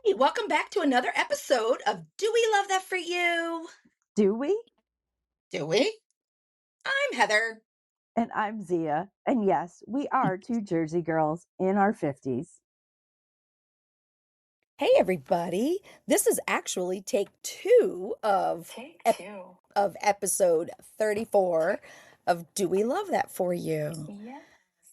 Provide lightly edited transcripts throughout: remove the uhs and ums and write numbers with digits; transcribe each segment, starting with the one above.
Hey, welcome back to another episode of Do We Love That For You? Do we? Do we? I'm Heather. And I'm Zia. And yes, we are two Jersey girls in our 50s. Hey, everybody. This is actually take two of of episode 34 of Do We Love That For You? Yes.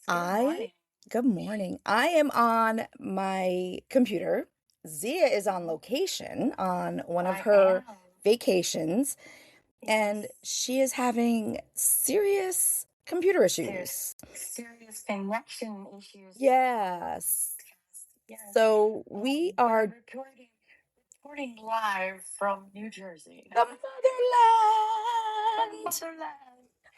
I Good morning. I am on my computer. Zia is on location on one of her vacations, and she is having serious computer issues. Serious connection issues. Yes. Yes. So we are reporting live from New Jersey. the motherland.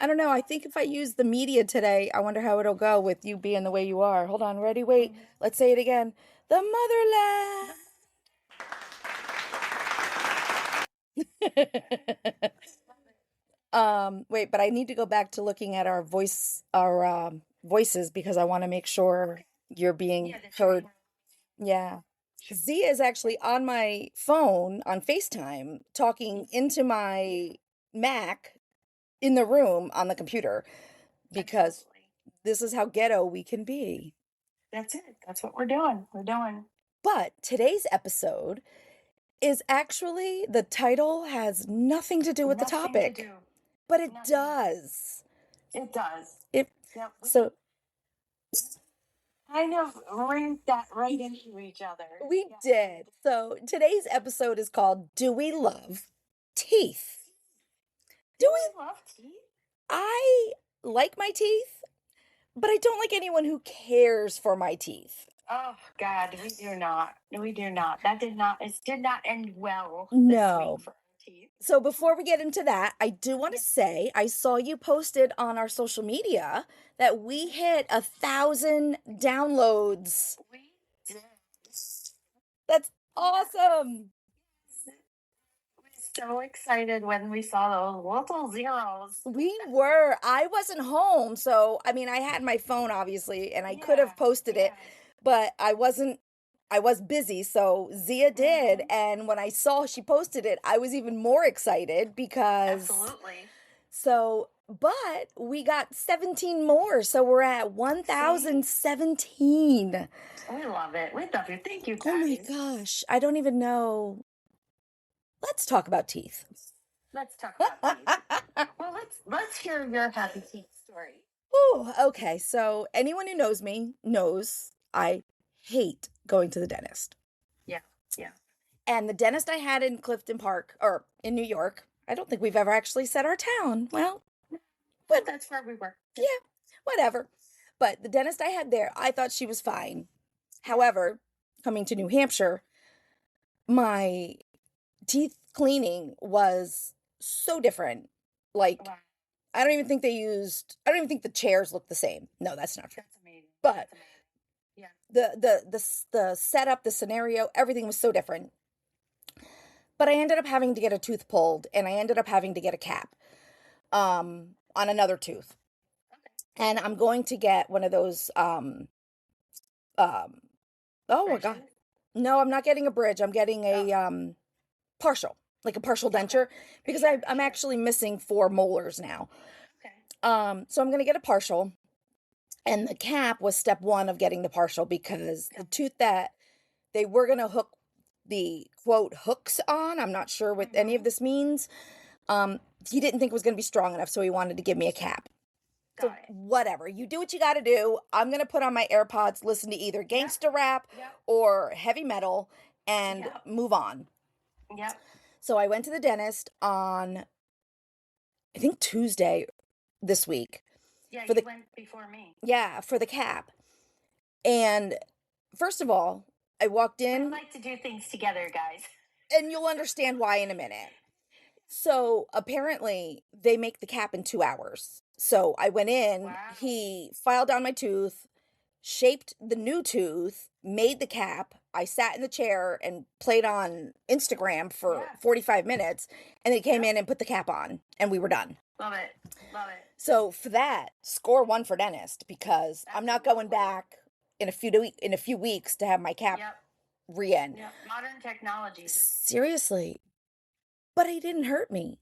I don't know. I think if I use the media today, I wonder how it'll go with you being the way you are. Hold on. Ready? Wait. Let's say it again. The motherland. Wait, but I need to go back to looking at our voices because I want to make sure you're being heard. Yeah. Zia is actually on my phone on FaceTime talking into my Mac in the room on the computer because this is how ghetto we can be. That's it. That's what we're doing. But today's episode is actually, the title has nothing to do with the topic, but it does. It does. So kind of ring that right into each other. we did. So today's episode is called Do We Love Teeth? Do we love teeth? I like my teeth, but I don't like anyone who cares for my teeth. Oh God, we do not. It did not end well. No. This week for our teeth. So before we get into that, I do want to say I saw you posted on our social media that we hit 1,000 downloads. We did. That's awesome. So excited when we saw those little zeros. We were. I wasn't home, so I mean, I had my phone obviously, and I could have posted it, but I wasn't. I was busy, so Zia did, and when I saw she posted it, I was even more excited because Absolutely. So, but we got 17 more, so we're at 1,017. We love it. We love it. Thank you, guys. Oh my gosh, I don't even know. Let's talk about teeth. Let's talk about teeth. Well, let's hear your happy teeth story. Ooh, okay. So anyone who knows me knows I hate going to the dentist. Yeah. And the dentist I had in Clifton Park, or in New York, I don't think we've ever actually said our town. Well, but that's where we were. Yeah, whatever. But the dentist I had there, I thought she was fine. However, coming to New Hampshire, my teeth cleaning was so different. Like, Wow. I don't even think the chairs look the same. No, that's not true. That's amazing. But yeah, the setup, the scenario, everything was so different. But I ended up having to get a tooth pulled, and I ended up having to get a cap on another tooth. okay. And I'm going to get one of those oh my God. No, I'm not getting a bridge. I'm getting a partial, like a partial denture, because I'm actually missing 4 molars now. Okay. So I'm gonna get a partial, and the cap was step 1 of getting the partial because the tooth that they were gonna hook the quote hooks on, I'm not sure what any of this means. He didn't think it was gonna be strong enough, so he wanted to give me a cap. So whatever, you do what you got to do. I'm going to put on my AirPods, listen to either gangster rap or heavy metal, and move on. Yep. So I went to the dentist on, I think, Tuesday this week. Yeah, you went before me. Yeah, for the cap. And first of all, I walked in. We like to do things together, guys. And you'll understand why in a minute. So apparently they make the cap in 2 hours. So I went in, he filed down my tooth, shaped the new tooth, made the cap. I sat in the chair and played on Instagram for 45 minutes, and they came in and put the cap on, and we were done. Love it. So for that, score 1 for dentist, because I'm not going back in a few weeks to have my cap re-end. Yeah, modern technology. Seriously. But it didn't hurt me.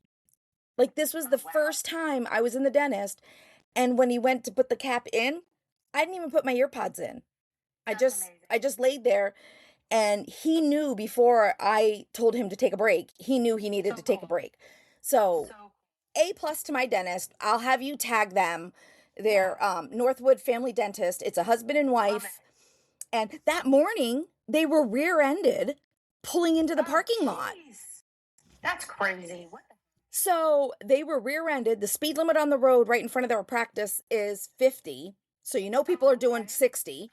Like, this was the wow. first time I was in the dentist, and when he went to put the cap in, I didn't even put my ear pods in. That's I just laid there, and he knew before I told him to take a break, he knew he needed to take a break. So, A plus to my dentist. I'll have you tag them. They're Northwood Family Dentist. It's a husband and wife. And that morning, they were rear-ended pulling into the parking lot. That's crazy. What the? So they were rear-ended. The speed limit on the road right in front of their practice is 50. So you know people are doing 60.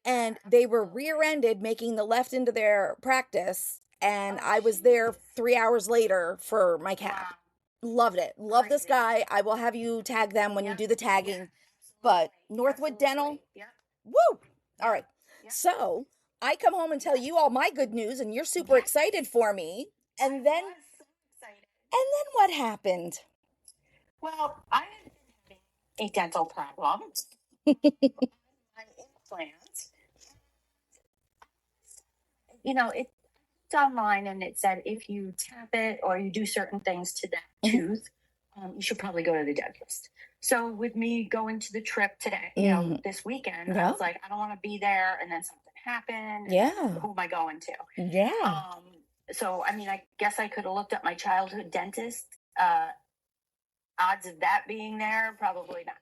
And they were rear-ended making the left into their practice. And I was there 3 hours later for my cap. Loved it. Love this guy. I will have you tag them when you do the tagging. But Northwood Dental, woo! All right. So I come home and tell you all my good news, and you're super excited for me. And then, what happened? Well, I had been having a dental problem. My implant. You know, it's online, and it said if you tap it or you do certain things to that tooth, you should probably go to the dentist. So with me going to the trip today, you know, this weekend, I was like, I don't want to be there, and then something happened. Who am I going to? So I mean, I guess I could have looked up my childhood dentist. Odds of that being there, probably not.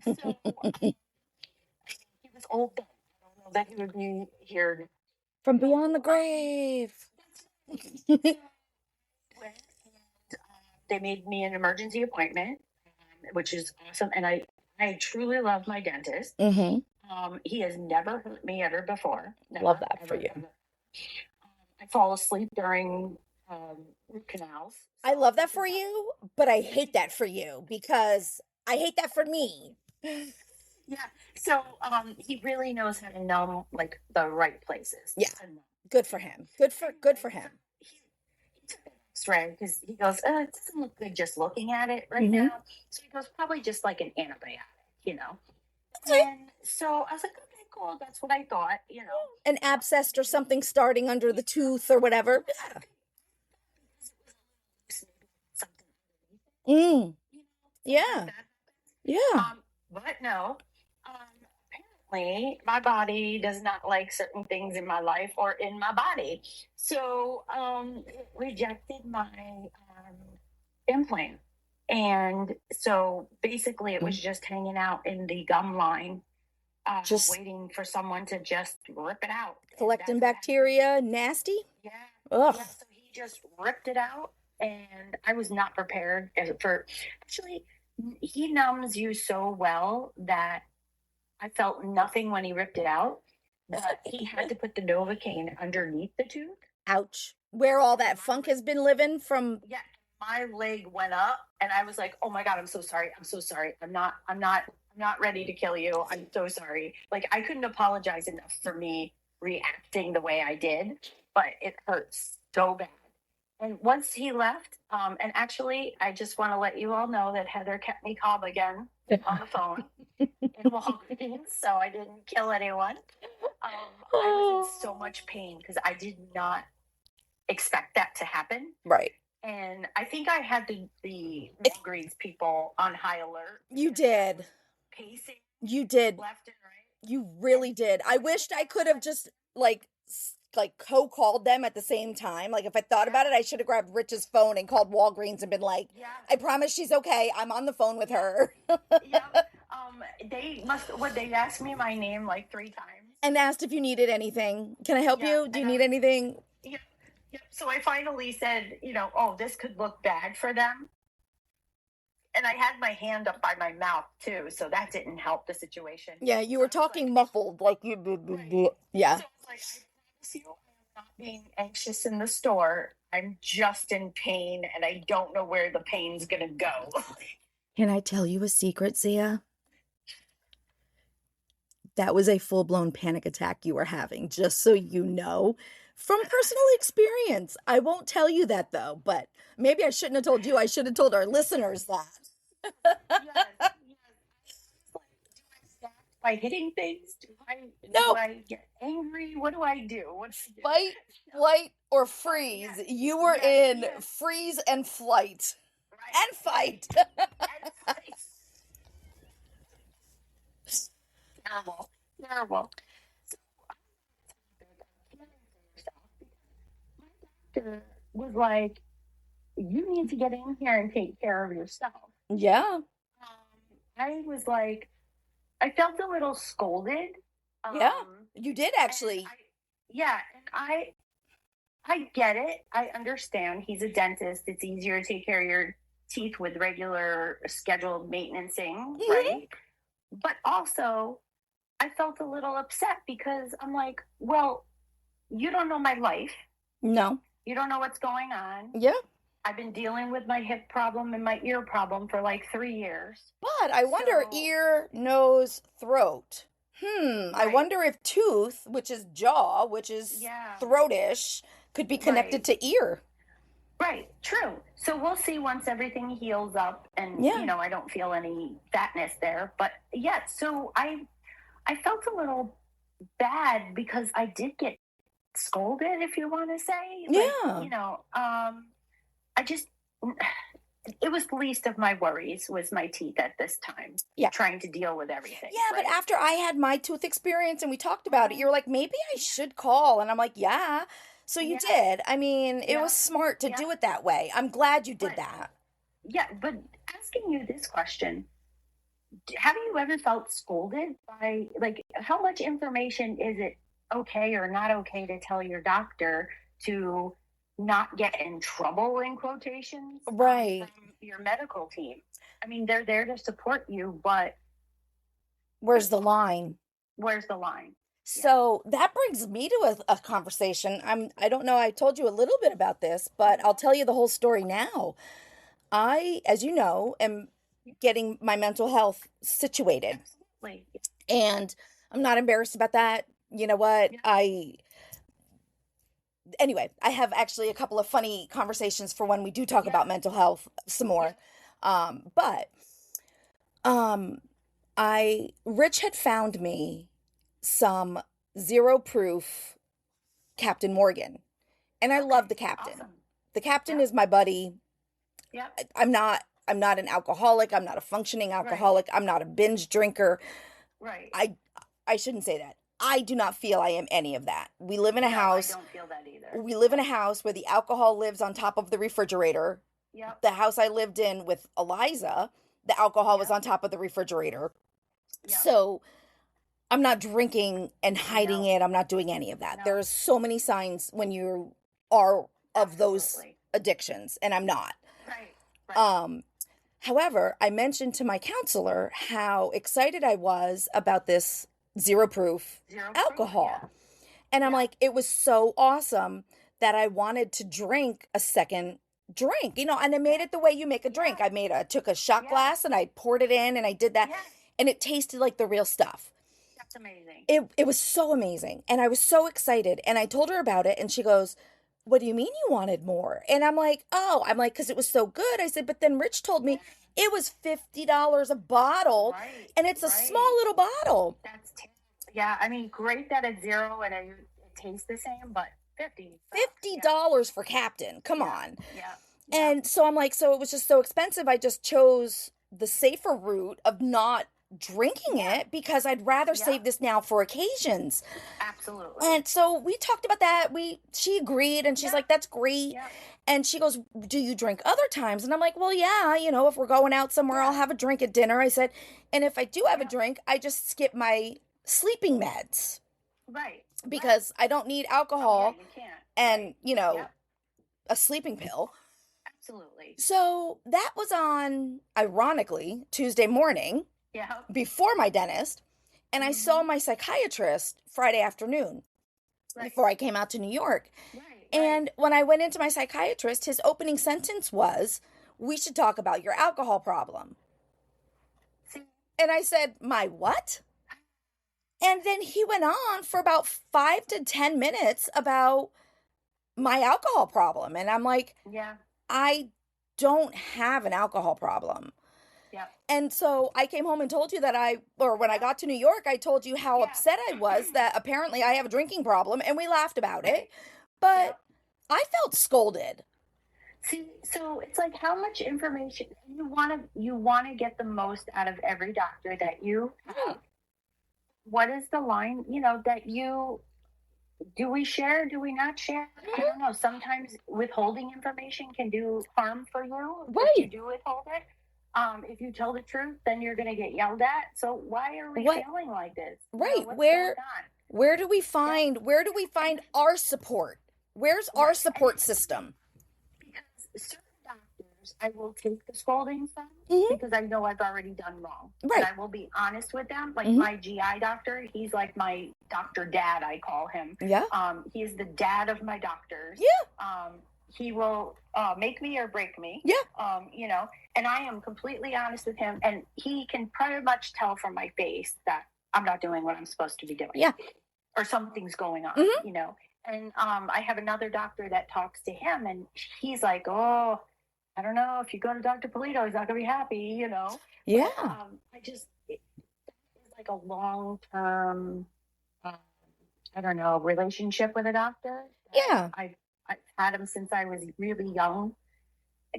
So he was old then. I don't know that he would be here from beyond the grave. They made me an emergency appointment, which is awesome. And I truly love my dentist. He has never hurt me ever before. Never, love that for you. I fall asleep during root canals. I love that for you, but I hate that for you because I hate that for me. Yeah. So he really knows how to numb like the right places. Yeah. Good for him. Good for him. He took an X-ray because he goes, it doesn't look good just looking at it right now. So he goes, probably just like an antibiotic, you know. And so I was like, okay, cool. That's what I thought, you know. An abscess or something starting under the tooth or whatever. Yeah. But no. Apparently, my body does not like certain things in my life or in my body. So it rejected my implant. And so basically, it was just hanging out in the gum line, just waiting for someone to just rip it out. Collecting bacteria, nasty? Yeah. Ugh. Yeah, so he just ripped it out, and I was not prepared for. Actually, he numbs you so well that I felt nothing when he ripped it out. But he had to put the Novocaine underneath the tooth. Ouch. Where all that funk has been living from. Yeah. My leg went up, and I was like, oh my God, I'm so sorry. I'm so sorry. I'm not ready to kill you. I'm so sorry. Like, I couldn't apologize enough for me reacting the way I did, but it hurts so bad. And once he left, and actually, I just want to let you all know that Heather kept me calm again on the phone in Walgreens, so I didn't kill anyone. I was in so much pain because I did not expect that to happen. Right. And I think I had the Walgreens people on high alert. You did. Pacing. You did. Left and right. You really did. I wished I could have just like co-called them at the same time. Like if I thought about it, I should have grabbed Rich's phone and called Walgreens and been like, I promise she's okay. I'm on the phone with her. They asked me my name like 3 times. And asked if you needed anything. Can I help you? Do you need anything? Yeah. So I finally said, this could look bad for them. And I had my hand up by my mouth too, so that didn't help the situation. Yeah, you were talking muffled, like you. Right. Yeah. So I was like, I promise you, I am not being anxious in the store. I'm just in pain, and I don't know where the pain's gonna go. Can I tell you a secret, Zia? That was a full-blown panic attack you were having, just so you know. From personal experience. I won't tell you that, though, but maybe I shouldn't have told you. I should have told our listeners that. Yes. by hitting things? Do No. I get angry? What do I do? What do I do? Fight, flight, or freeze. Yes. You were Yes, in yes. freeze and flight. Right. And fight. And fight. Terrible. Terrible. So, my doctor was like, you need to get in here and take care of yourself. Yeah. I was like, I felt a little scolded. Yeah. You did actually. And I get it. I understand. He's a dentist. It's easier to take care of your teeth with regular scheduled maintenancing, right? But also, I felt a little upset because I'm like, well, you don't know my life. No. You don't know what's going on. Yeah. I've been dealing with my hip problem and my ear problem for like 3 years. But I wonder, ear, nose, throat. I wonder if tooth, which is jaw, which is throatish, could be connected to ear. Right, true. So we'll see once everything heals up and, you know, I don't feel any fatness there. But yeah, so I felt a little bad because I did get scolded, if you want to say. Like, you know, it was the least of my worries was my teeth at this time. Yeah. Trying to deal with everything. Yeah, but after I had my tooth experience and we talked about it, you're like, maybe I should call. And I'm like, yeah. So you did. I mean, it was smart to do it that way. I'm glad you did that. Yeah, but asking you this question, have you ever felt scolded by, like, how much information is it okay or not okay to tell your doctor to not get in trouble, in quotations, right, from your medical team? I mean, they're there to support you, but where's the line? Where's the line? So that brings me to a conversation. I don't know, I told you a little bit about this, but I'll tell you the whole story now. I, as you know, am getting my mental health situated. Absolutely. And I'm not embarrassed about that. You know what? Anyway, I have actually a couple of funny conversations for when we do talk about mental health some more. Rich had found me some zero proof Captain Morgan. And I love the Captain. Awesome. The Captain is my buddy. Yeah. I'm not an alcoholic. I'm not a functioning alcoholic. Right. I'm not a binge drinker. Right. I shouldn't say that. I do not feel I am any of that. We live in a house. I don't feel that either. We live in a house where the alcohol lives on top of the refrigerator. Yep. The house I lived in with Eliza, the alcohol was on top of the refrigerator. Yep. So I'm not drinking and hiding it. I'm not doing any of that. No. There's so many signs when you are of those addictions, and I'm not. Right. However, I mentioned to my counselor how excited I was about this zero proof alcohol. And I'm like, it was so awesome that I wanted to drink a second drink, you know, and I made it the way you make a drink. I took a shot glass and I poured it in and I did that. And it tasted like the real stuff. That's amazing. It was so amazing. And I was so excited. And I told her about it and she goes, what do you mean you wanted more? And I'm like, because it was so good. I said, but then Rich told me it was $50 a bottle. Right, and it's a small little bottle. That's I mean, great that it's zero and it tastes the same, but $50 for Captain. Come on. Yeah. And so I'm like, so it was just so expensive. I just chose the safer route of not drinking it because I'd rather save this now for occasions. Absolutely. And so we talked about that. She agreed and she's like, that's great. Yeah. And she goes, do you drink other times? And I'm like, well, yeah, you know, if we're going out somewhere, I'll have a drink at dinner. I said, and if I do have a drink, I just skip my sleeping meds. Right. Because I don't need alcohol you can't. and, you know, a sleeping pill. Absolutely. So that was on, ironically, Tuesday morning. Yeah. Before my dentist, and I saw my psychiatrist Friday afternoon before I came out to New York. And when I went into my psychiatrist, his opening sentence was, we should talk about your alcohol problem. And I said, my what? And then he went on for about 5 to 10 minutes about my alcohol problem. And I'm like, I don't have an alcohol problem. Yep. And so I came home and told you that when I got to New York, I told you how Yeah. upset I was that apparently I have a drinking problem, and we laughed about it. But Yep. I felt scolded. See, so it's like how much information you want to get the most out of every doctor that you have. What is the line, that you do we share? Do we not share? I don't know. Sometimes withholding information can do harm for you if you Right. do withhold it. If you tell the truth, then you're going to get yelled at. So why are we What- feeling like this? Right. What's Where going on? where do we find our support? Where's our Right. support system? Because certain doctors, I will take the scolding from Mhm. because I know I've already done wrong. Right. And I will be honest with them. Like Mhm. my GI doctor, he's like my doctor dad, I call him. Yeah. He is the dad of my doctors. Yeah. He will make me or break me. Yeah. And I am completely honest with him. And he can pretty much tell from my face that I'm not doing what I'm supposed to be doing. Yeah. Or something's going on, Mhm. And I have another doctor that talks to him, and he's like, "Oh, I don't know if you go to Dr. Polito, he's not gonna be happy, Yeah. But, it's like a long-term, I don't know, relationship with a doctor. Yeah. I've had him since I was really young,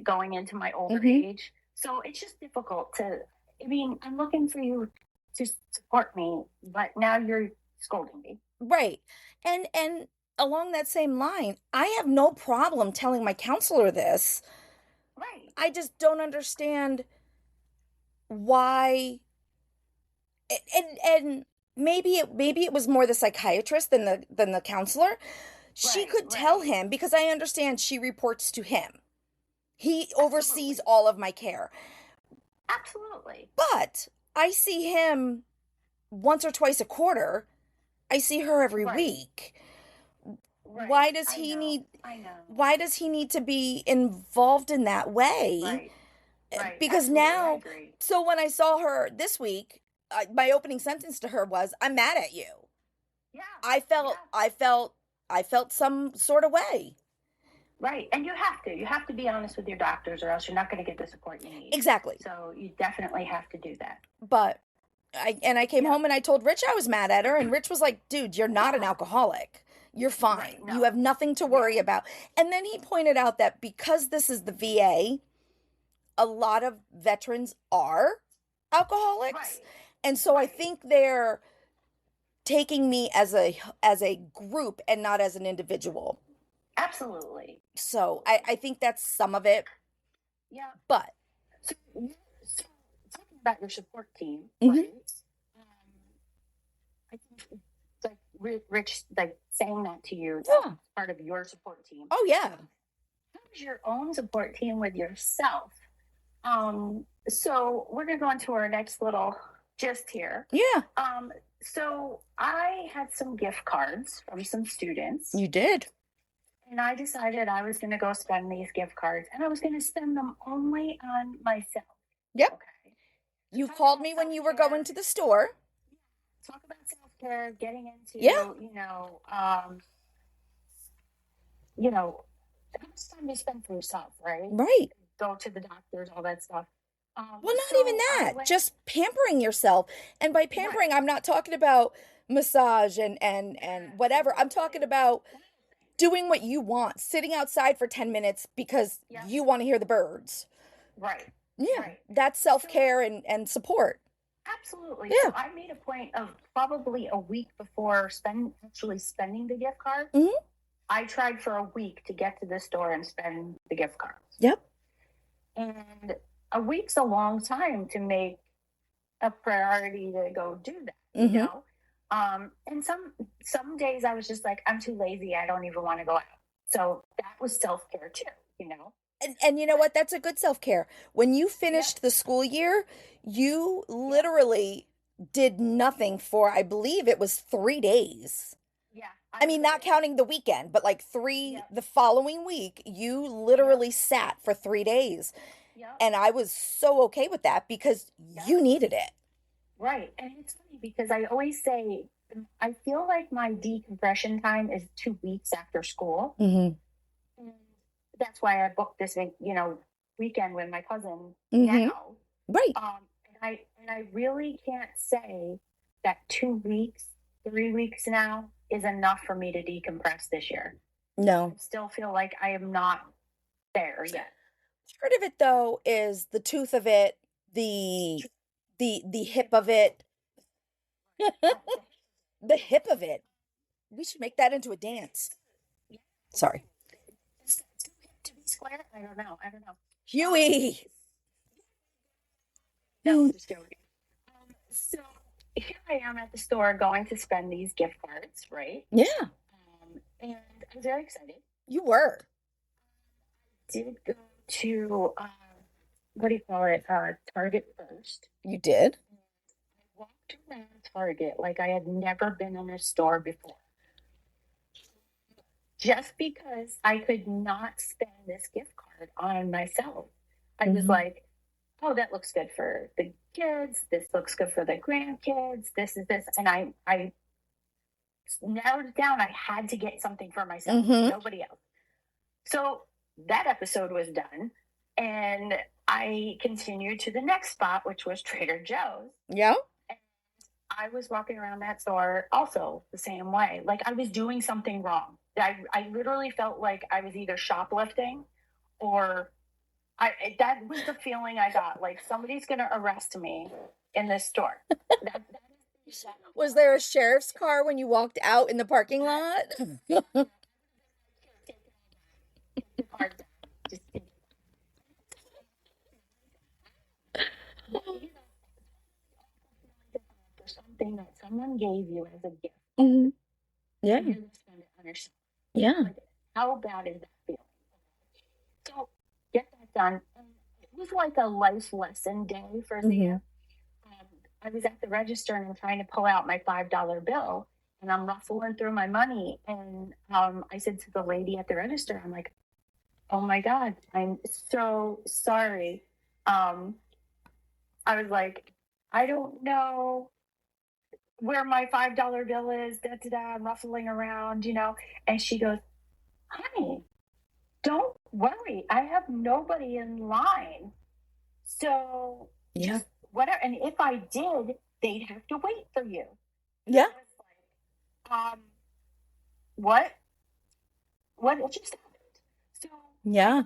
going into my older Mhm. age. So it's just difficult I'm looking for you to support me, but now you're scolding me. Right. And along that same line, I have no problem telling my counselor this. Right. I just don't understand why and maybe it was more the psychiatrist than the counselor. She Right, could tell right. him because I understand she reports to him. He oversees Absolutely. all of my care. Absolutely. But I see him once or twice a quarter. I see her every Right. week. Right. Why does I he know. need I know. why does he need to be involved in that way? Right. Right. Because Absolutely, I now, agree. so when I saw her this week, my opening sentence to her was, "I'm mad at you." Yeah. I felt some sort of way. Right. And you have to be honest with your doctors, or else you're not going to get the support you need. Exactly. So you definitely have to do that. But I came home and I told Rich I was mad at her, and Rich was like, "Dude, you're not an alcoholic. You're fine. Right, You no. have nothing to worry about." And then he pointed out that because this is the VA, a lot of veterans are alcoholics. Right. And so I Right. think they're taking me as a group and not as an individual. Absolutely. So I think that's some of it. Yeah. But So talking about your support team, Mhm. right? I think like Rich, like saying that to you, Yeah. that's part of your support team. oh yeah. How is your own support team with yourself? So we're gonna go into our next little gist here. Yeah. So I had some gift cards from some students, You did. and I decided I was gonna go spend these gift cards, and I was gonna spend them only on myself. Yep. Okay. You Talk called about me when you were self-care. going to the store. Talk about self-care, getting into, Yeah. how much time you spend for yourself, right? Right. Go to the doctors, all that stuff. Well, not even that. Just pampering yourself. And by pampering, I'm not talking about massage and whatever. I'm talking about doing what you want, sitting outside for 10 minutes because Yeah. you want to hear the birds. Right. Yeah. Right. That's self-care and support. Absolutely. Yeah. So I made a point of probably a week before actually spending the gift card. Mhm. I tried for a week to get to the store and spend the gift cards. Yep. And a week's a long time to make a priority to go do that, Mhm. And some days I was just like, I'm too lazy. I don't even want to go out. So that was self-care too. And you know what? That's a good self-care. When you finished the school year, you literally did nothing for, I believe it was 3 days. Yeah. I mean, not counting the weekend, but like the following week, you literally sat for 3 days. Yeah. And I was so okay with that because you needed it. Right. And it's funny because I always say, I feel like my decompression time is 2 weeks after school. Mhm. And that's why I booked this, weekend with my cousin Mhm. now. Right. And I really can't say that 2 weeks, 3 weeks now is enough for me to decompress this year. No. I still feel like I am not there yet. Part of it though is the tooth of it, the hip of it, the hip of it. We should make that into a dance. Sorry. To be square, I don't know. Huey. No, I'm just joking. So here I am at the store going to spend these gift cards, right? Yeah, And I was very excited. you were. Did go to what do you call it? Target first. You did? I walked around Target like I had never been in a store before. Just because I could not spend this gift card on myself. I was like, oh, that looks good for the kids. This looks good for the grandkids. This is this. And I narrowed it down. I had to get something for myself, nobody else. So that episode was done. And I continued to the next spot, which was Trader Joe's. Yeah. And I was walking around that store also the same way. Like I was doing something wrong. I literally felt like I was either shoplifting or that was the feeling I got. Like somebody's going to arrest me in this store. Was there a sheriff's car when you walked out in the parking lot? Something that someone gave you as a gift. Yeah. And you're going to spend it on yourself. Yeah. Like, how bad is that feeling? So get that done. And it was like a life lesson day for Zia. I was at the register and I'm trying to pull out my $5 bill and I'm ruffling through my money. And I said to the lady at the register, I'm like, oh my God, I'm so sorry. I was like, I don't know where my $5 bill is. I'm ruffling around, And she goes, honey, don't worry. I have nobody in line. So just whatever. And if I did, they'd have to wait for you. Yeah. Like, what just happened? So yeah.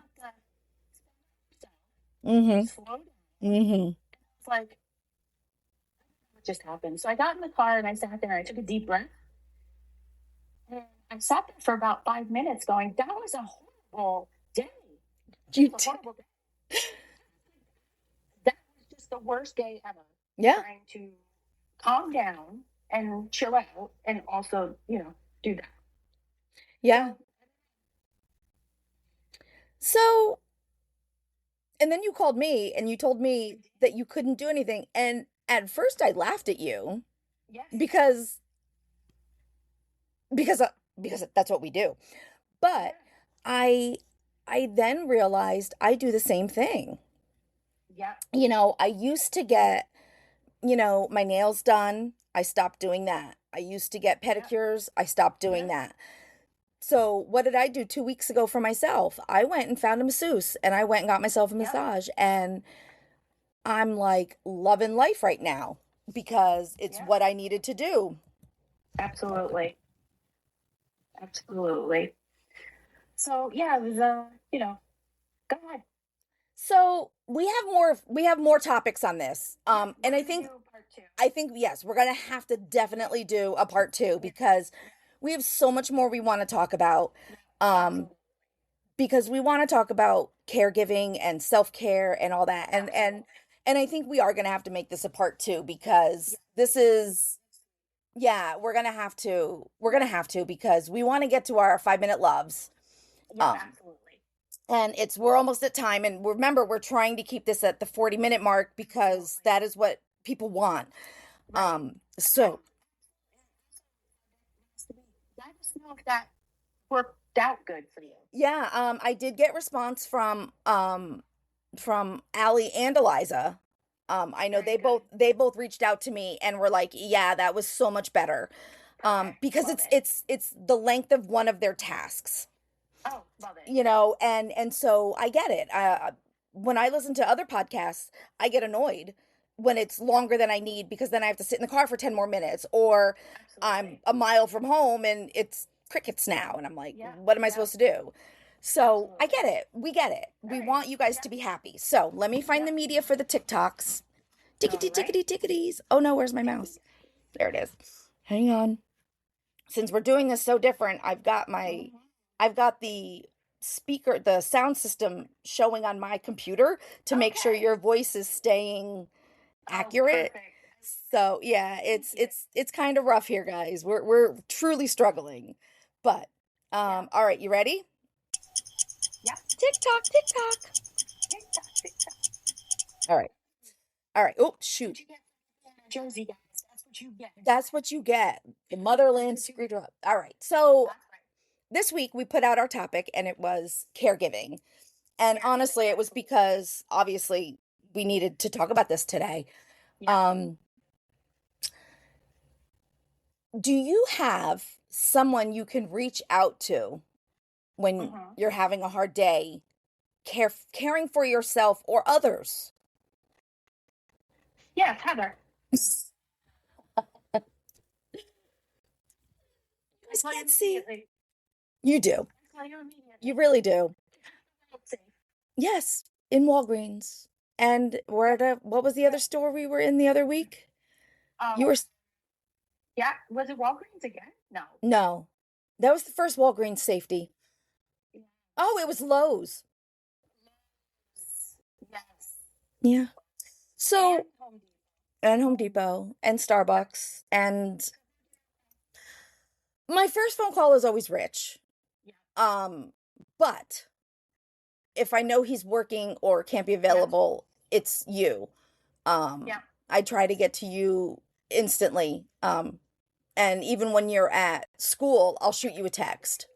Slow down. It's like, what just happened? So I got in the car and I sat there and I took a deep breath. And I sat there for about 5 minutes going, that was a horrible day. That was just the worst day ever. Yeah. Trying to calm down and chill out and also, do that. Yeah. So, and then you called me and you told me that you couldn't do anything. And at first I laughed at you. Yes. Because that's what we do. But I then realized I do the same thing. Yeah. I used to get, my nails done. I stopped doing that. I used to get pedicures. I stopped doing that. So what did I do 2 weeks ago for myself? I went and found a masseuse and I went and got myself a massage and I'm like loving life right now because it's what I needed to do. Absolutely. So yeah, it was go ahead. So we have more topics on this. And I think yes, we're gonna have to definitely do a part 2 because we have so much more we want to talk about. Because we want to talk about caregiving and self-care and all that. And I think we are gonna have to make this a part 2 because this is we're gonna have to because we want to get to our 5-minute loves. Absolutely. And we're almost at time. And remember, we're trying to keep this at the 40-minute mark because that is what people want. So let us know if that worked out good for you. Yeah. I did get response from Allie and Eliza. I know they both reached out to me and were like, yeah, that was so much better. Because it's the length of one of their tasks. Oh, love it. And so I get it. when I listen to other podcasts, I get annoyed when it's longer than I need because then I have to sit in the car for 10 more minutes, or I'm Absolutely. a mile from home and it's crickets now and I'm like, Yeah. what am I Yeah. supposed to do? So I Absolutely. get it. We get it. We Right. want you guys Yeah. to be happy. So let me find Yeah. the media for the TikToks. Tickety All right. tickety ticketies. Oh no, where's my mouse? There it is. Hang on. Since we're doing this so different, Mhm. I've got the speaker, the sound system showing on my computer to make sure Okay. your voice is staying Oh, accurate. perfect. So yeah, Thank you. it's kind of rough here, guys. We're truly struggling. But Yeah. all right, you ready? Yeah. TikTok, TikTok. TikTok, TikTok. All right. All right. Oh, That's shoot. what you get from Jersey, guys. That's what you get. That's what you get. The motherland screwed up. All right. So That's right. this week we put out our topic and it was caregiving. And honestly, it was because obviously we needed to talk about this today. Yeah. Do you have someone you can reach out to when Mhm. you're having a hard day, caring for yourself or others? Yes, Heather. You I guys call you can't see. immediately. You do. I call you immediately. You really do. Let's see. Yes, in Walgreens. And what was the other store we were in the other week? You were, Yeah. Was it Walgreens again? No. no, that was the first Walgreens safety. Yeah. Oh, it was Lowe's. Yes. Yeah. So, And Home Depot. and Home Depot and Starbucks. And my first phone call is always Rich. Yeah. But if I know he's working or can't be available, it's you. Yeah. I try to get to you instantly. And even when you're at school, I'll shoot you a text.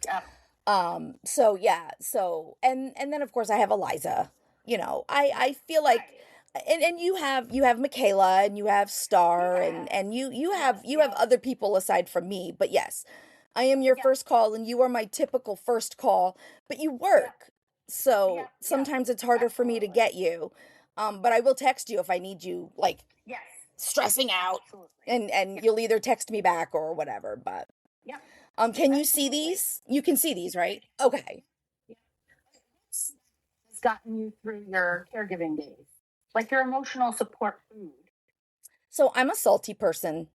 Yeah. So yeah, and then of course I have Eliza. I feel like and you have Michaela and you have Star and you have other people aside from me, but yes, I am your Yeah. first call and you are my typical first call, but you work. So Yeah. sometimes it's harder for me to Absolutely. get you. But I will text you if I need you like Yes. stressing out Absolutely. and you'll either text me back or whatever, but Yeah. can you see Absolutely. these? You can see these, right? Okay. Yeah. Has gotten you through your caregiving days, like your emotional support food. So I'm a salty person.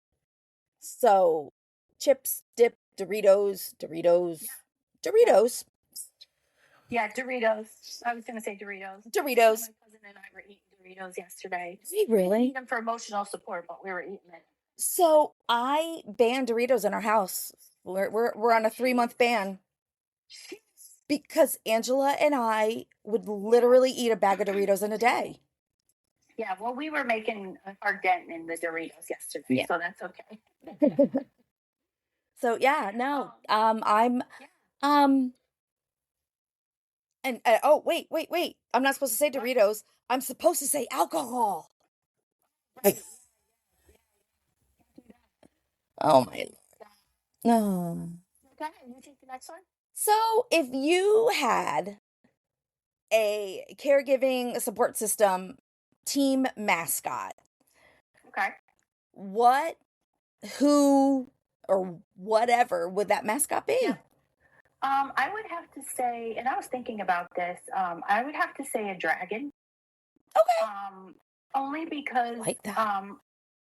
So chips, dip, Doritos, Doritos, Yeah, Doritos. I was gonna say Doritos. Doritos. My cousin and I were eating Doritos yesterday. We We didn't really? eat them for emotional support, but we were eating it. So I banned Doritos in our house. We're on a 3-month ban because Angela and I would literally eat a bag of Doritos in a day. Yeah, well, we were making our dent in the Doritos yesterday, Yeah. so that's okay. So yeah, no. I'm and oh wait. I'm not supposed to say Doritos. I'm supposed to say alcohol. Oh my. No. Okay, you take the next one. So, if you had a caregiving support system team mascot, Okay. what, who, or whatever would that mascot be? Yeah. I would have to say, and I was thinking about this. I would have to say a dragon. Okay. Only because Like that.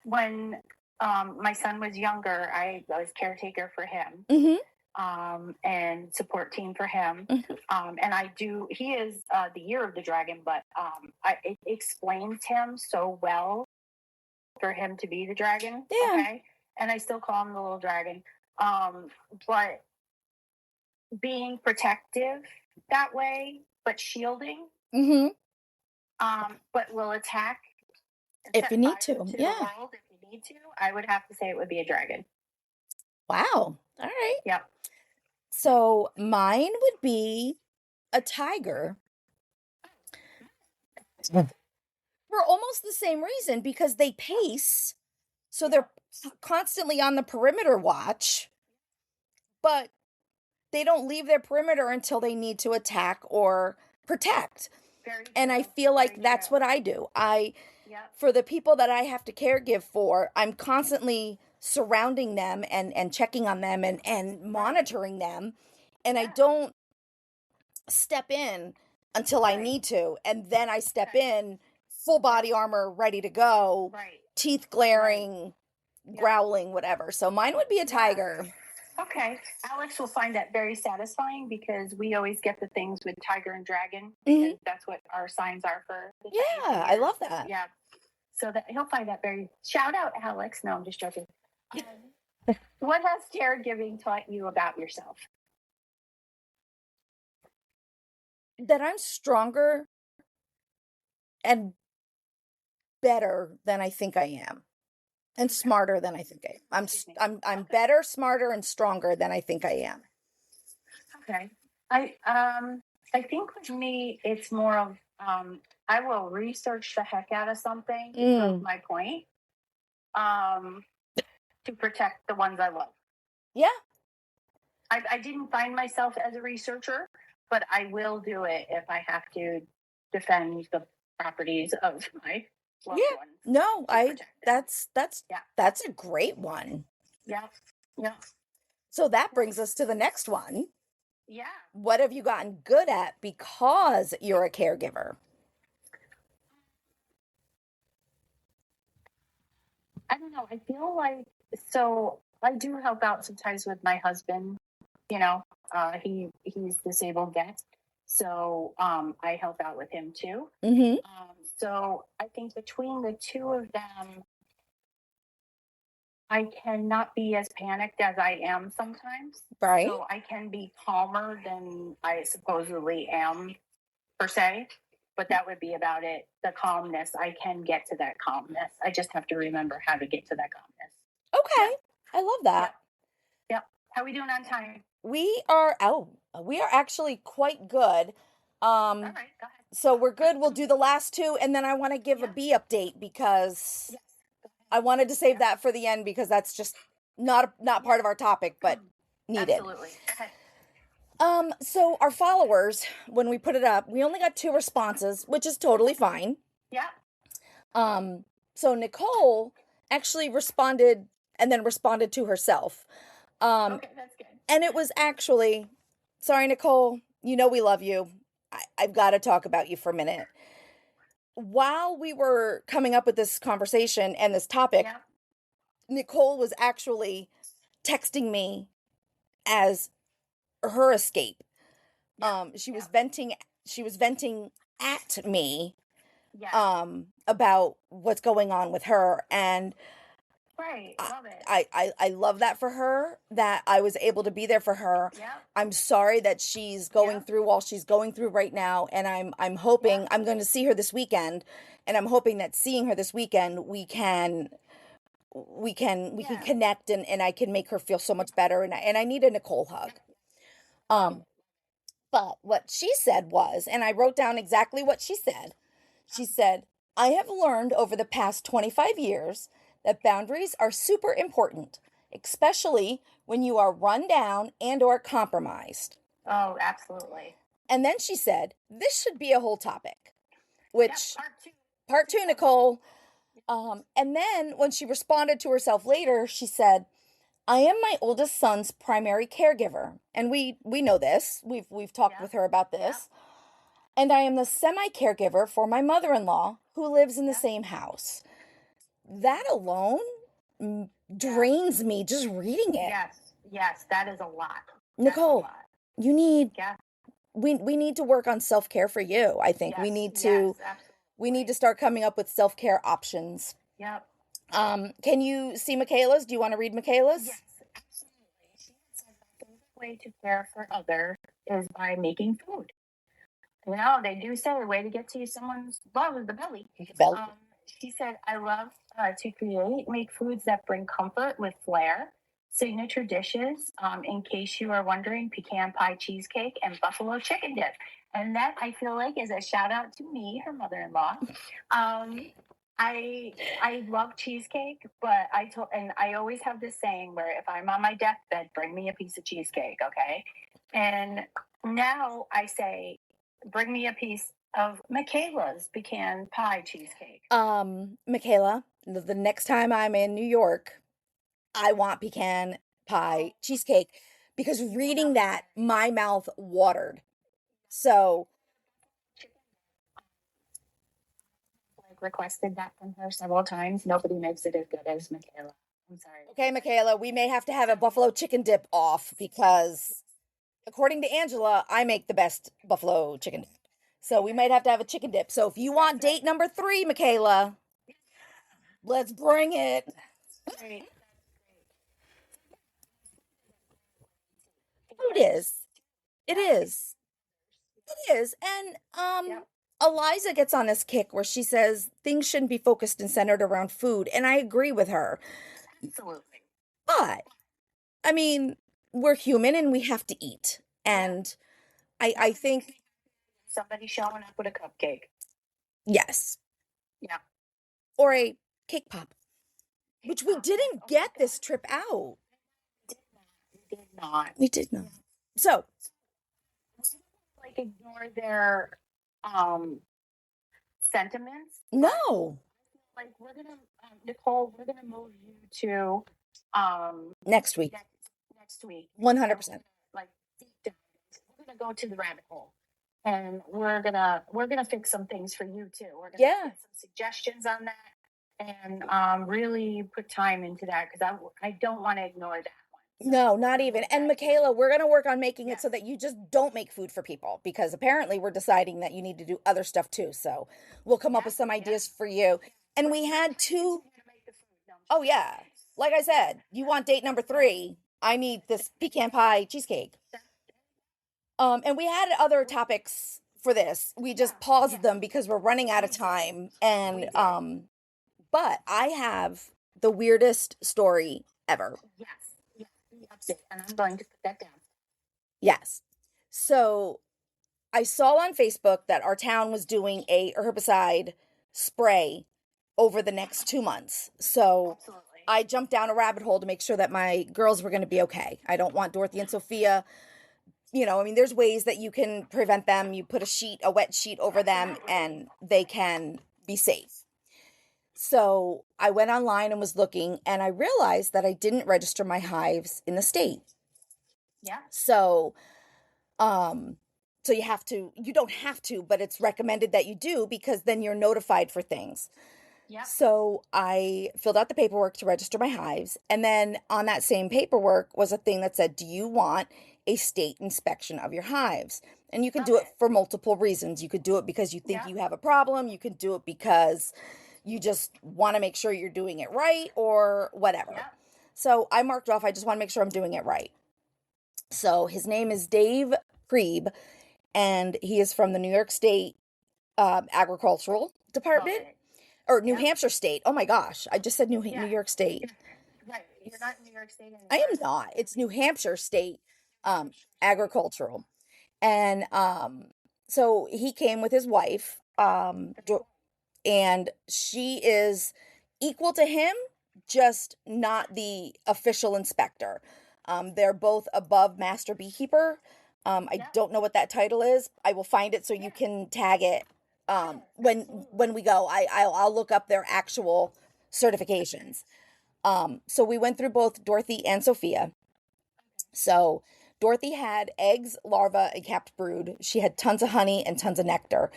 when my son was younger, I was caretaker for him. Mm-hmm. And support team for him. Mm-hmm. And he is the year of the dragon, but it explains him so well for him to be the dragon. Yeah. Okay. And I still call him the little dragon. But being protective that way, but shielding, Mm-hmm. but will attack and If set you need fire to, the yeah. world if you need to. I would have to say it would be a dragon. Wow. All right. Yep. So mine would be a tiger. For almost the same reason, because they pace, so they're constantly on the perimeter watch, but they don't leave their perimeter until they need to attack or protect. Very And I true. feel like Very that's true. what I do. Yep. For the people that I have to caregive for, I'm constantly surrounding them and checking on them and monitoring them. And I Yeah. don't step in until I Right. need to. And then I step Okay. in full body armor, ready to go, Right. teeth glaring, Yeah. growling, whatever. So mine would be a Yeah. tiger. Okay. Alex will find that very satisfying because we always get the things with tiger and dragon because that's what our signs are for the Chinese New Yeah, I Year. love that. Yeah. So that he'll find that very shout out, Alex. No, I'm just joking. What has caregiving taught you about yourself? That I'm stronger and better than I think I am. And smarter than I think I am. I'm Okay. better, smarter, and stronger than I think I am. Okay. I think with me it's more of I will research the heck out of something to prove my point. To protect the ones I love. Yeah. I didn't find myself as a researcher, but I will do it if I have to defend the properties of my loved Yeah. ones. No, that's Yeah. that's a great one. Yeah. Yeah. So that brings us to the next one. Yeah. What have you gotten good at because you're a caregiver? I don't know. I feel like so I do help out sometimes with my husband. You know, he's disabled vet, so I help out with him too. Mm-hmm. So I think between the two of them, I cannot be as panicked as I am sometimes. Right. So I can be calmer than I supposedly am per se. But that would be about it. The calmness, I can get to that calmness. I just have to remember how to get to that calmness. Okay. Yeah. I love that. Yep. How are we doing on time? We are actually quite good. All right, go ahead. So we're good. We'll do the last two, and then I want to give a bee update because Yes. I wanted to save that for the end because that's just not part of our topic, but needed. Absolutely. Okay. So our followers, when we put it up, we only got 2 responses, which is totally fine. Yeah. So Nicole actually responded and then responded to herself. Okay, that's good. And it was actually, sorry, Nicole, you know we love you. I've got to talk about you for a minute. While we were coming up with this conversation and this topic, Yeah. Nicole was actually texting me as her escape. She was venting at me Yeah. about what's going on with her, and Right. Love it. I love that for her, that I was able to be there for her. Yeah. I'm sorry that she's going through all she's going through right now, and I'm hoping I'm going to see her this weekend, and I'm hoping that seeing her this weekend we can connect, and I can make her feel so much better, and I need a Nicole hug. But what she said was, and I wrote down exactly what she said. She said, "I have learned over the past 25 years that boundaries are super important, especially when you are run down and or compromised." Oh, absolutely. And then she said, "This should be a whole topic," which Yeah, part 2, Nicole. And then when she responded to herself later, she said, "I am my oldest son's primary caregiver." And we know this. We've talked with her about this. "And I am the semi-caregiver for my mother-in-law who lives in the same house." That alone drains me just reading it. Yes, that is a lot. Nicole, That's a lot. you need Yeah. we need to work on self-care for you. I think we need to start coming up with self-care options. Yep. Can you see Michaela's? Do you want to read Michaela's? Yes, absolutely. She said the favorite way to care for others is by making food. You know, they do say a way to get to someone's love is the belly. She said, "I love to make foods that bring comfort with flair. Signature dishes, in case you are wondering, pecan pie cheesecake and buffalo chicken dip." And that I feel like is a shout out to me, her mother-in-law. I love cheesecake, but I always have this saying where if I'm on my deathbed, bring me a piece of cheesecake, okay? And now I say, bring me a piece of Michaela's pecan pie cheesecake. Michaela, the next time I'm in New York, I want pecan pie cheesecake because reading that, my mouth watered. So, Like requested that from her several times. Nobody makes it as good as Michaela. I'm sorry. okay, Michaela, we may have to have a buffalo chicken dip off because, according to Angela, I make the best buffalo chicken dip. So we might have to have a chicken dip. So if you want date number 3, Michaela, let's bring it. Great. It is. It is. It is. And Yep. Eliza gets on this kick where she says things shouldn't be focused and centered around food, and I agree with her. Absolutely. But I mean, we're human and we have to eat. And I think Somebody showing up with a cupcake. yes. Yeah. Or a cake pop, which we didn't Oh my get this God. trip out. We did not. We did not. So, Like ignore their sentiments. no. Like we're gonna Nicole, we're gonna move you to Next week. next week. 100%. Like deep dive. We're gonna go to the rabbit hole. And we're gonna fix some things for you too. We're gonna Yeah. get some suggestions on that and really put time into that because I don't want to ignore that one. No, not even. And Michaela, we're going to work on making it so Yes. that you just don't make food for people because apparently we're deciding that you need to do other stuff too. So we'll come up with some ideas for you. And we had two. Oh, yeah. Like I said, you want date number 3. I need this pecan pie cheesecake. And we had other topics for this. We just paused them because we're running out of time. And but I have the weirdest story ever. Yes. Yes. And I'm going to put that down. Yes. So I saw on Facebook that our town was doing a herbicide spray over the next 2 months. So Absolutely. I jumped down a rabbit hole to make sure that my girls were going to be okay. I don't want Dorothy and Sophia, I mean, there's ways that you can prevent them. You put a wet sheet over them and they can be safe. So I went online and was looking and I realized that I didn't register my hives in the state. Yeah. So, so you don't have to, but it's recommended that you do because then you're notified for things. Yeah. So I filled out the paperwork to register my hives. And then on that same paperwork was a thing that said, do you want a state inspection of your hives? And you can do it for multiple reasons. You could do it because you think you have a problem. You could do it because you just want to make sure you're doing it right or whatever. Yeah. So I marked off, I just want to make sure I'm doing it right. So his name is Dave Prieb, and he is from the New York State Agricultural Department. Okay. Or New Hampshire State. Oh my gosh. I just said New York State. Right. You're not in New York State anymore. I am not. It's New Hampshire State Agricultural. And so he came with his wife and she is equal to him, just not the official inspector. They're both above master beekeeper. I don't know what that title is. I will find it so you can tag it when we go. I'll look up their actual certifications. So we went through both Dorothy and Sophia. So Dorothy had eggs, larvae, and capped brood. She had tons of honey and tons of nectar.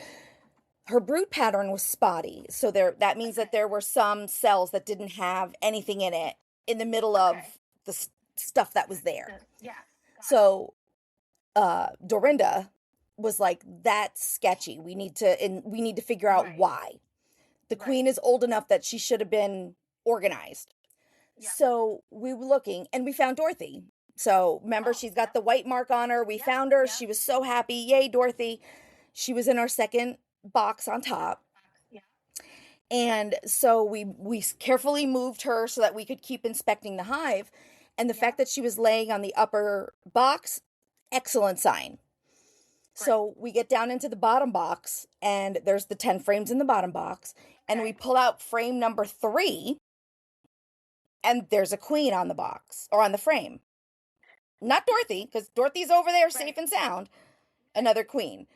Her brood pattern was spotty. So that means that there were some cells that didn't have anything in it in the middle of the stuff that was there. Yeah. So Dorinda was like, that's sketchy. We need to figure out why. The queen is old enough that she should have been organized. Yeah. So we were looking and we found Dorothy. So remember, she's got the white mark on her. We found her. She was so happy. Yay, Dorothy. She was in our second box on top. Yeah. And so we carefully moved her so that we could keep inspecting the hive. And the fact that she was laying on the upper box, excellent sign. Right. So we get down into the bottom box and there's the 10 frames in the bottom box. And we pull out frame number 3 and there's a queen on the box or on the frame. Not Dorothy, because Dorothy's over there safe and sound. Another queen.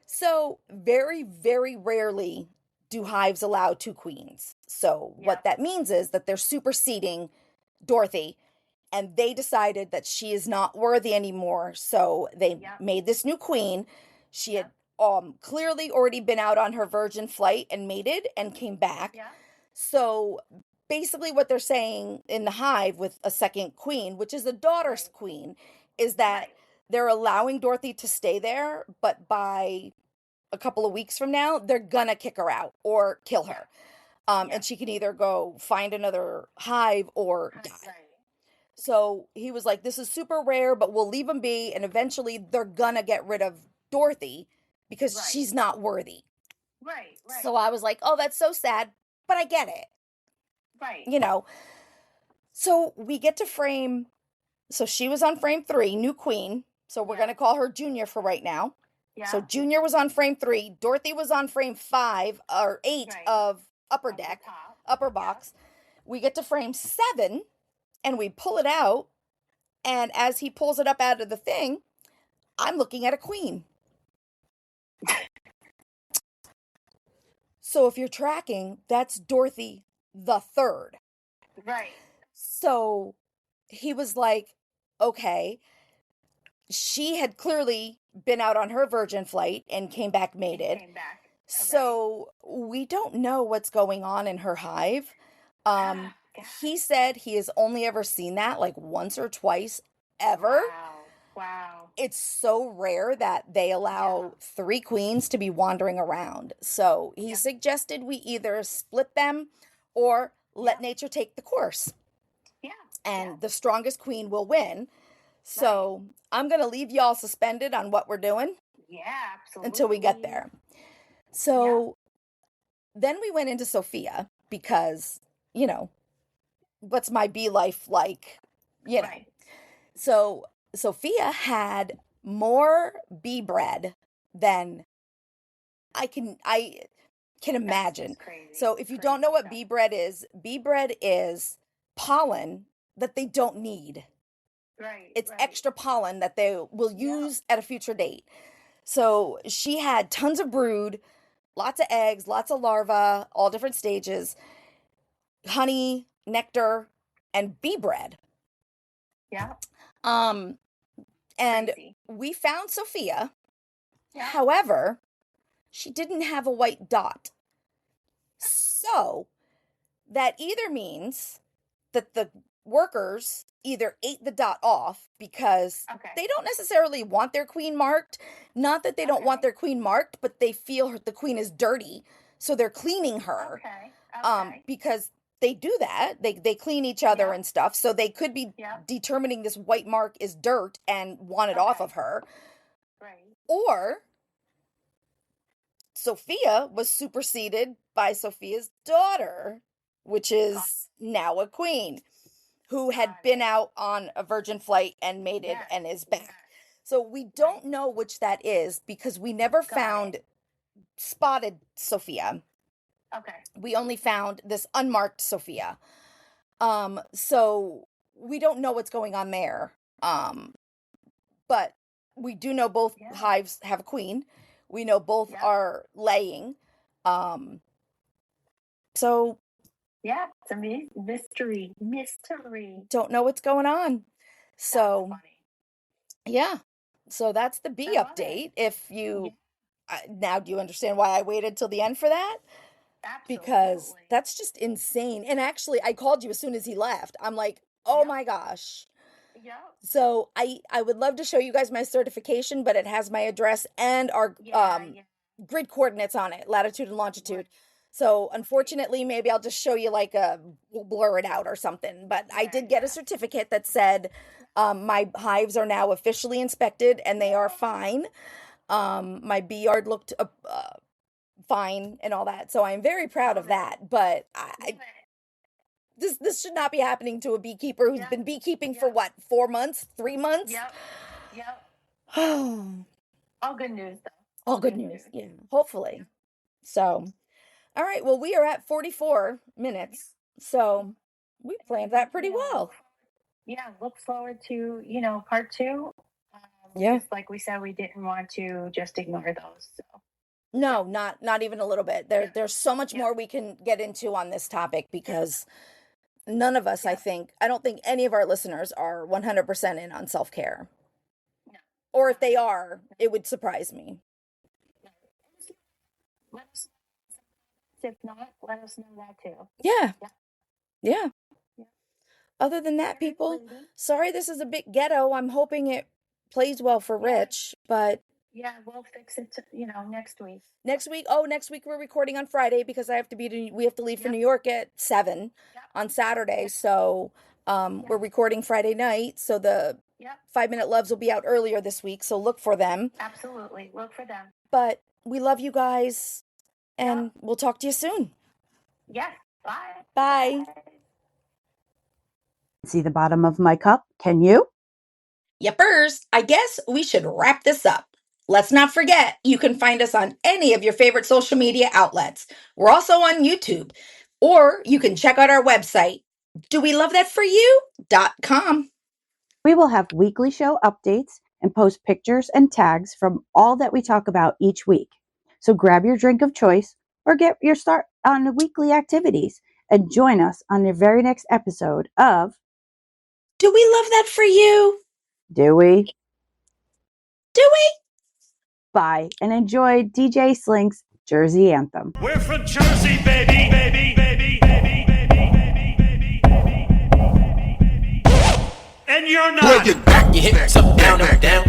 So, very, very rarely do hives allow two queens. So, Yeah. what that means is that they're superseding Dorothy, and they decided that she is not worthy anymore. So, they Yep. made this new queen. She Yep. had clearly already been out on her virgin flight and mated and came back. Yeah. So, basically, what they're saying in the hive with a second queen, which is the daughter's Right. queen, is that Right. they're allowing Dorothy to stay there, but by a couple of weeks from now, they're gonna kick her out or kill Yeah. her. Yeah. And she can either go find another hive or die. Right. So he was like, this is super rare, but we'll leave them be. And eventually they're gonna get rid of Dorothy because Right. she's not worthy. Right. Right. So I was like, oh, that's so sad, but I get it. Right. You know, so we get to frame. So she was on frame 3, new queen. So we're Yeah. going to call her Junior for right now. Yeah. So Junior was on frame 3. Dorothy was on frame 5 or 8 Right. of upper Up the deck, top. upper Yeah. box. We get to frame 7 and we pull it out. And as he pulls it up out of the thing, I'm looking at a queen. So if you're tracking, that's Dorothy the third. Right. So he was like, okay, she had clearly been out on her virgin flight and came back mated. Came back. So we don't know what's going on in her hive. God. He said he has only ever seen that like once or twice ever. Wow. Wow. It's so rare that they allow 3 queens to be wandering around. So he Yeah. suggested we either split them or let Yeah. nature take the course. Yeah. And Yeah. the strongest queen will win. So I'm going to leave y'all suspended on what we're doing Yeah, absolutely. until we get there. So then we went into Sophia because, you know, what's my bee life like? You know. Right. So Sophia had more bee bread than I can imagine. That's crazy. So if you don't know what bee bread is pollen that they don't need. Right. It's right. extra pollen that they will use at a future date. So she had tons of brood, lots of eggs, lots of larvae, all different stages, honey, nectar, and bee bread. Yeah. And Crazy. we found Sophia. Yeah. However, she didn't have a white dot. So that either means that the workers either ate the dot off because they don't necessarily want their queen marked. Not that they don't want their queen marked, but they feel the queen is dirty, so they're cleaning her. Because they do that. They clean each other and stuff, so they could be determining this white mark is dirt and want it off of her. Right. Or Sophia was superseded by Sophia's daughter, which is now a queen, who had been out on a virgin flight and mated and is back. So we don't know which that is because we never found spotted Sophia. Okay. We only found this unmarked Sophia. So we don't know what's going on there. But we do know both hives have a queen. We know both are laying. So yeah, it's a mystery. Don't know what's going on. So yeah. So that's the bee update. If you now, do you understand why I waited till the end for that? Absolutely. Because that's just insane. And actually, I called you as soon as he left. I'm like, oh my gosh. Yeah. So I would love to show you guys my certification, but it has my address and our grid coordinates on it, latitude and longitude. So unfortunately, maybe I'll just show you we'll blur it out or something. But I did get a certificate that said my hives are now officially inspected and they are fine. My bee yard looked fine and all that. So I'm very proud of that. But this should not be happening to a beekeeper who's been beekeeping for what, 4 months, 3 months? Yep. All good news, though. All good news. Yeah, hopefully. So, all right. Well, we are at 44 minutes. So we planned that pretty well. Yeah, look forward to, part 2. Yeah. Just like we said, we didn't want to just ignore those. So. No, not even a little bit. There's so much more we can get into on this topic because none of us, I don't think any of our listeners are 100% in on self-care. No. Or if they are, it would surprise me. Let us, if not, let us know that too. Yeah. Yeah. Other than that, people, sorry this is a bit ghetto. I'm hoping it plays well for Rich, but yeah, we'll fix it, next week. Next week we're recording on Friday because we have to leave for New York at 7 on Saturday. So we're recording Friday night. So the 5-Minute Loves will be out earlier this week. So look for them. Absolutely. Look for them. But we love you guys and we'll talk to you soon. Yes. Bye. Bye. See the bottom of my cup? Can you? Yippers, I guess we should wrap this up. Let's not forget, you can find us on any of your favorite social media outlets. We're also on YouTube. Or you can check out our website, dowelovethatforyou.com. We will have weekly show updates and post pictures and tags from all that we talk about each week. So grab your drink of choice or get your start on the weekly activities and join us on the very next episode of Do We Love That For You? Do We? Do we? Bye and enjoy DJ Slink's Jersey Anthem. We're from Jersey, baby, baby, baby, baby, baby, baby, baby, baby, baby, baby, baby. And you're not. Break it back, your hips up, down, up, down.